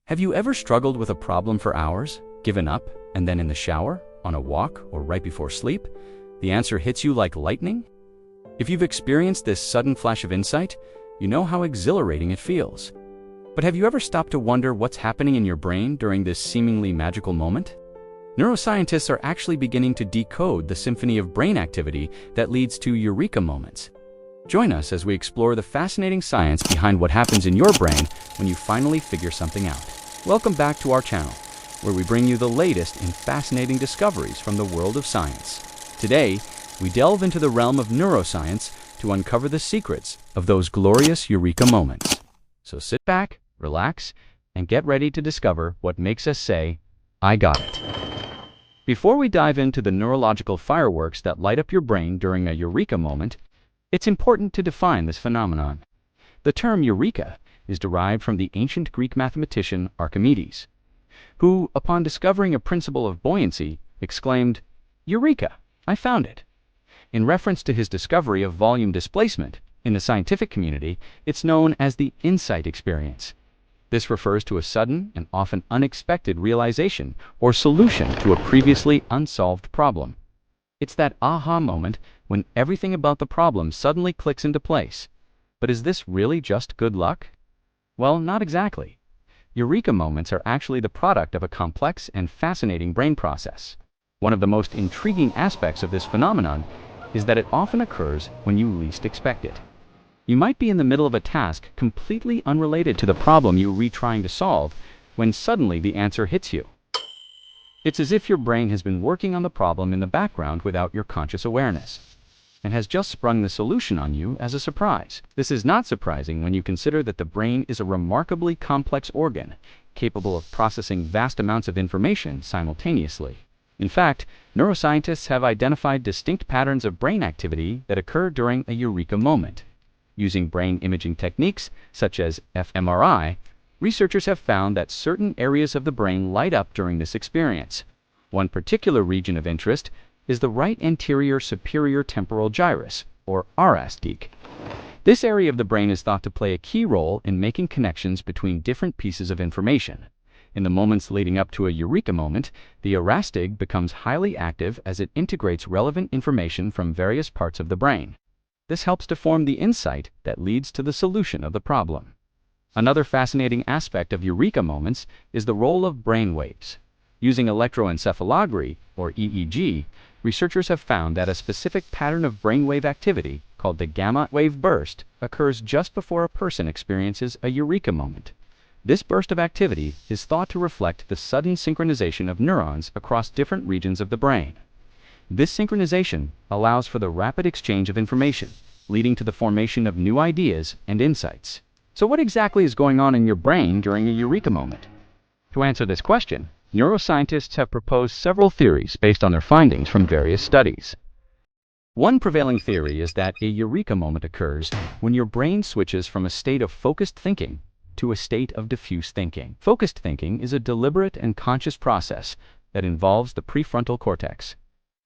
Have you ever struggled with a problem for hours, given up, and then in the shower, on a walk, or right before sleep, the answer hits you like lightning? If you've experienced this sudden flash of insight, you know how exhilarating it feels. But have you ever stopped to wonder what's happening in your brain during this seemingly magical moment? Neuroscientists are actually beginning to decode the symphony of brain activity that leads to Eureka moments. Join us as we explore the fascinating science behind what happens in your brain when you finally figure something out. Welcome back to our channel, where we bring you the latest in fascinating discoveries from the world of science. Today, we delve into the realm of neuroscience to uncover the secrets of those glorious Eureka moments. So sit back, relax, and get ready to discover what makes us say, "I got it." Before we dive into the neurological fireworks that light up your brain during a Eureka moment, it's important to define this phenomenon. The term Eureka is derived from the ancient Greek mathematician Archimedes, who, upon discovering a principle of buoyancy, exclaimed, "Eureka! I found it!" In reference to his discovery of volume displacement, in the scientific community, it's known as the insight experience. This refers to a sudden and often unexpected realization or solution to a previously unsolved problem. It's that aha moment when everything about the problem suddenly clicks into place. But is this really just good luck? Well, not exactly. Eureka moments are actually the product of a complex and fascinating brain process. One of the most intriguing aspects of this phenomenon is that it often occurs when you least expect it. You might be in the middle of a task completely unrelated to the problem you were trying to solve, when suddenly the answer hits you. It's as if your brain has been working on the problem in the background without your conscious awareness, and has just sprung the solution on you as a surprise. This is not surprising when you consider that the brain is a remarkably complex organ, capable of processing vast amounts of information simultaneously. In fact, neuroscientists have identified distinct patterns of brain activity that occur during a Eureka moment. Using brain imaging techniques, such as fMRI, researchers have found that certain areas of the brain light up during this experience. One particular region of interest is the right anterior superior temporal gyrus, or arastig. This area of the brain is thought to play a key role in making connections between different pieces of information. In the moments leading up to a Eureka moment, the arastig becomes highly active as it integrates relevant information from various parts of the brain. This helps to form the insight that leads to the solution of the problem. Another fascinating aspect of Eureka moments is the role of brain waves. Using electroencephalography, or EEG, researchers have found that a specific pattern of brainwave activity, called the gamma wave burst, occurs just before a person experiences a Eureka moment. This burst of activity is thought to reflect the sudden synchronization of neurons across different regions of the brain. This synchronization allows for the rapid exchange of information, leading to the formation of new ideas and insights. So what exactly is going on in your brain during a Eureka moment? To answer this question, neuroscientists have proposed several theories based on their findings from various studies. One prevailing theory is that a Eureka moment occurs when your brain switches from a state of focused thinking to a state of diffuse thinking. Focused thinking is a deliberate and conscious process that involves the prefrontal cortex,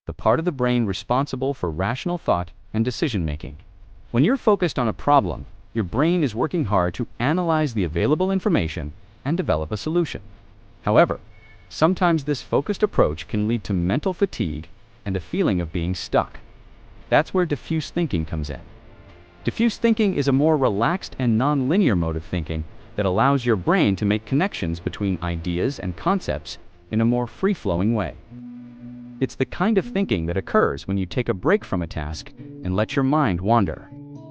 the part of the brain responsible for rational thought and decision-making. When you're focused on a problem, your brain is working hard to analyze the available information and develop a solution. However, sometimes this focused approach can lead to mental fatigue and a feeling of being stuck. That's where diffuse thinking comes in. Diffuse thinking is a more relaxed and non-linear mode of thinking that allows your brain to make connections between ideas and concepts in a more free-flowing way. It's the kind of thinking that occurs when you take a break from a task and let your mind wander.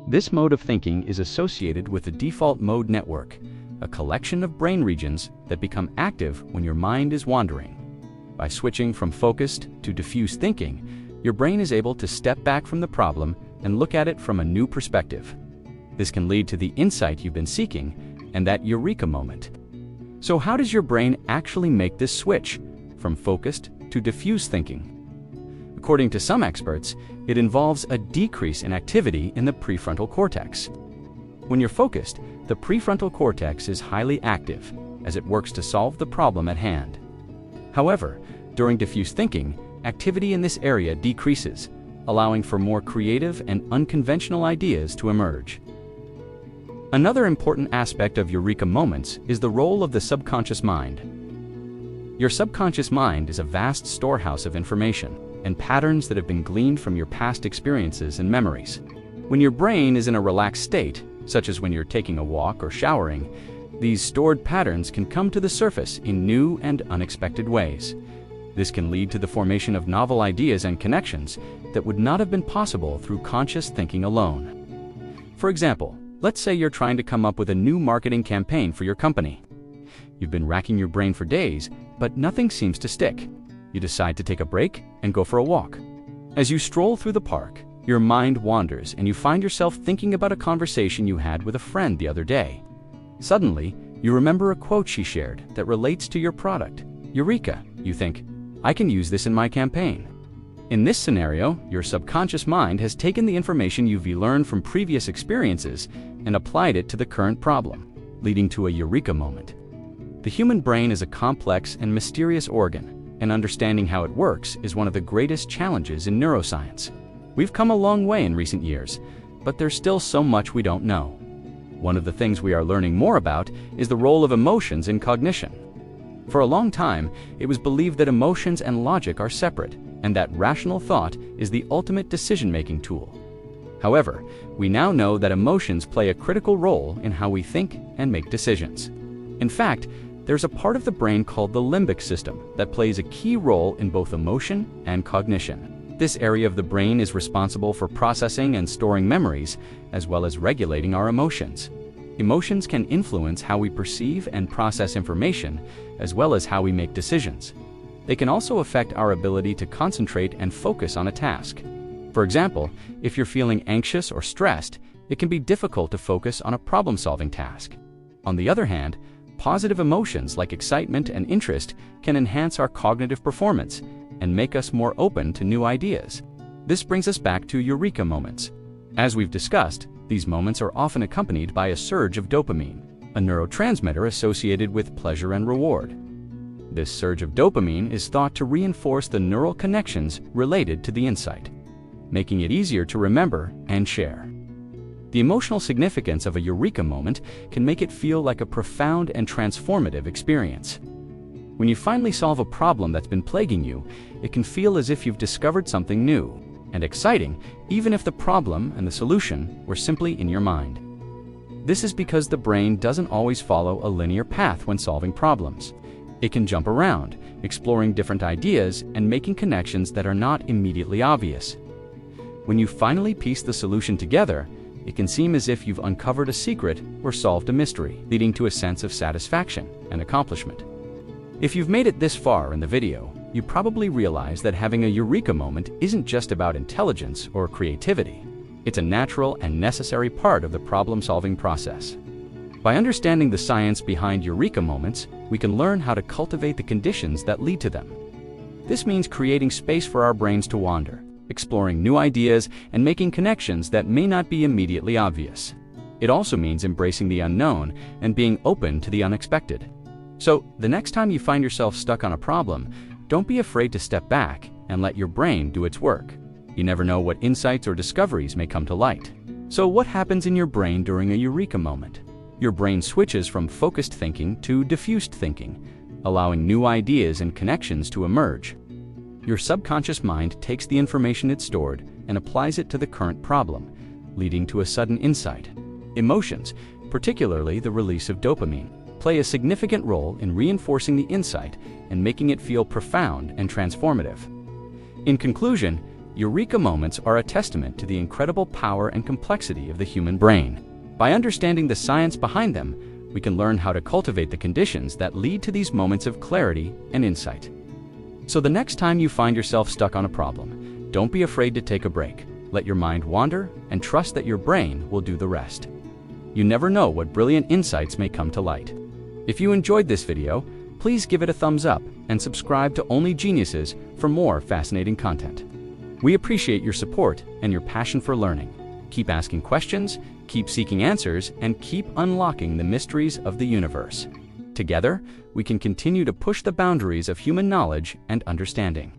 This mode of thinking is associated with the default mode network, a collection of brain regions that become active when your mind is wandering. By switching from focused to diffuse thinking, your brain is able to step back from the problem and look at it from a new perspective. This can lead to the insight you've been seeking and that Eureka moment. So how does your brain actually make this switch from focused to diffuse thinking? According to some experts, it involves a decrease in activity in the prefrontal cortex. When you're focused, the prefrontal cortex is highly active as it works to solve the problem at hand. However, during diffuse thinking, activity in this area decreases, allowing for more creative and unconventional ideas to emerge. Another important aspect of Eureka moments is the role of the subconscious mind. Your subconscious mind is a vast storehouse of information and patterns that have been gleaned from your past experiences and memories. When your brain is in a relaxed state, such as when you're taking a walk or showering, these stored patterns can come to the surface in new and unexpected ways. This can lead to the formation of novel ideas and connections that would not have been possible through conscious thinking alone. For example, let's say you're trying to come up with a new marketing campaign for your company. You've been racking your brain for days, but nothing seems to stick. You decide to take a break and go for a walk. As you stroll through the park, your mind wanders and you find yourself thinking about a conversation you had with a friend the other day. Suddenly, you remember a quote she shared that relates to your product. Eureka, you think, I can use this in my campaign. In this scenario, your subconscious mind has taken the information you've learned from previous experiences and applied it to the current problem, leading to a Eureka moment. The human brain is a complex and mysterious organ, and understanding how it works is one of the greatest challenges in neuroscience. We've come a long way in recent years, but there's still so much we don't know. One of the things we are learning more about is the role of emotions in cognition. For a long time, it was believed that emotions and logic are separate, and that rational thought is the ultimate decision-making tool. However, we now know that emotions play a critical role in how we think and make decisions. In fact, there's a part of the brain called the limbic system that plays a key role in both emotion and cognition. This area of the brain is responsible for processing and storing memories, as well as regulating our emotions. Emotions can influence how we perceive and process information, as well as how we make decisions. They can also affect our ability to concentrate and focus on a task. For example, if you're feeling anxious or stressed, it can be difficult to focus on a problem-solving task. On the other hand, positive emotions like excitement and interest can enhance our cognitive performance and make us more open to new ideas. This brings us back to Eureka moments. As we've discussed, these moments are often accompanied by a surge of dopamine, a neurotransmitter associated with pleasure and reward. This surge of dopamine is thought to reinforce the neural connections related to the insight, making it easier to remember and share. The emotional significance of a Eureka moment can make it feel like a profound and transformative experience. When you finally solve a problem that's been plaguing you, it can feel as if you've discovered something new and exciting, even if the problem and the solution were simply in your mind. This is because the brain doesn't always follow a linear path when solving problems. It can jump around, exploring different ideas and making connections that are not immediately obvious. When you finally piece the solution together, it can seem as if you've uncovered a secret or solved a mystery, leading to a sense of satisfaction and accomplishment. If you've made it this far in the video, you probably realize that having a Eureka moment isn't just about intelligence or creativity. It's a natural and necessary part of the problem-solving process. By understanding the science behind Eureka moments, we can learn how to cultivate the conditions that lead to them. This means creating space for our brains to wander, exploring new ideas, and making connections that may not be immediately obvious. It also means embracing the unknown and being open to the unexpected. So, the next time you find yourself stuck on a problem, don't be afraid to step back and let your brain do its work. You never know what insights or discoveries may come to light. So what happens in your brain during a Eureka moment? Your brain switches from focused thinking to diffused thinking, allowing new ideas and connections to emerge. Your subconscious mind takes the information it stored and applies it to the current problem, leading to a sudden insight. Emotions, particularly the release of dopamine, play a significant role in reinforcing the insight and making it feel profound and transformative. In conclusion, Eureka moments are a testament to the incredible power and complexity of the human brain. By understanding the science behind them, we can learn how to cultivate the conditions that lead to these moments of clarity and insight. So the next time you find yourself stuck on a problem, don't be afraid to take a break. Let your mind wander and trust that your brain will do the rest. You never know what brilliant insights may come to light. If you enjoyed this video, please give it a thumbs up and subscribe to Only Geniuses for more fascinating content. We appreciate your support and your passion for learning. Keep asking questions, keep seeking answers, and keep unlocking the mysteries of the universe. Together, we can continue to push the boundaries of human knowledge and understanding.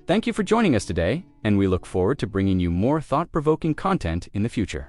Thank you for joining us today, and we look forward to bringing you more thought-provoking content in the future.